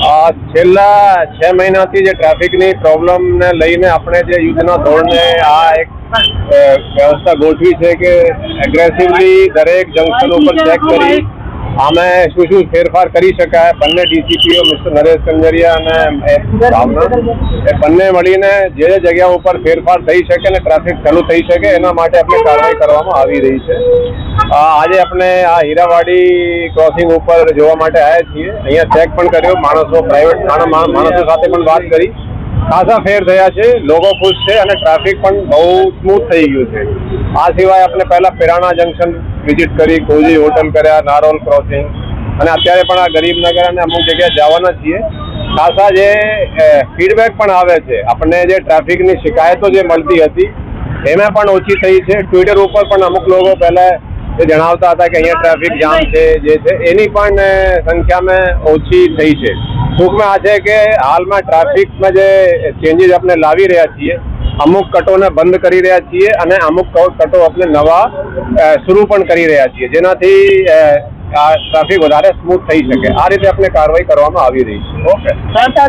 છેલ્લા 6 મહિનાથી જે ટ્રાફિકની પ્રોબ્લેમને લઈને આપણે જે યુદ્ધના ધોરણે આ એક વ્યવસ્થા ગોઠવી છે કે એગ્રેસિવલી દરેક જંકશન ઉપર ચેક કરી આમે શું ફેરફાર કરી શકાય. બંને ડીસીપીઓ મિસ્ટર નરેશ કંજરિયા અને ભાવના એ બંને મળીને જે જગ્યા ઉપર ફેરફાર થઈ શકે અને ટ્રાફિક ચાલુ થઈ શકે એના માટે આપણે કાર્યવાહી કરવામાં આવી રહી છે. આજે આપણે આ હીરાવાડી ક્રોસિંગ ઉપર જોવા માટે આવ્યા છીએ. અહીંયા ચેક પણ કર્યો, માણસો પ્રાઇવેટ માણસો સાથે પણ વાત કરી, ખાસા ફેર થયા છે, લોકો ખુશ છે અને ટ્રાફિક પણ બહુ સ્મૂથ થઈ ગયું છે. આ સિવાય આપણે પહેલા પિરાણા જંકશન વિઝિટ કરી, કોજી હોટલ કર્યા, નારોલ ક્રોસિંગ અને અત્યારે પણ આ ગરીબનગર અને અમુક જગ્યાએ જવાના છીએ. ખાસા જે ફીડબેક પણ આવે છે, આપણને જે ટ્રાફિકની શિકાયતો જે મળતી હતી એમાં પણ ઓછી થઈ છે. ટ્વિટર ઉપર પણ અમુક લોકો પહેલાં એ જણાવતા હતા કે અહીંયા ટ્રાફિક જામ છે, જે છે એની પણ સંખ્યામાં ઓછી થઈ છે. ટૂંકમાં આ છે કે હાલમાં ટ્રાફિકમાં જે ચેન્જીસ આપણે લાવી રહ્યા છીએ, અમુક કટોને બંધ કરી રહ્યા છીએ અને અમુક કટો આપણે નવા શરૂ પણ કરી રહ્યા છીએ, જેનાથી આ ટ્રાફિક વધારે સ્મૂથ થઈ શકે. આ રીતે આપણે કાર્યવાહી કરવામાં આવી રહી છે. ઓકે.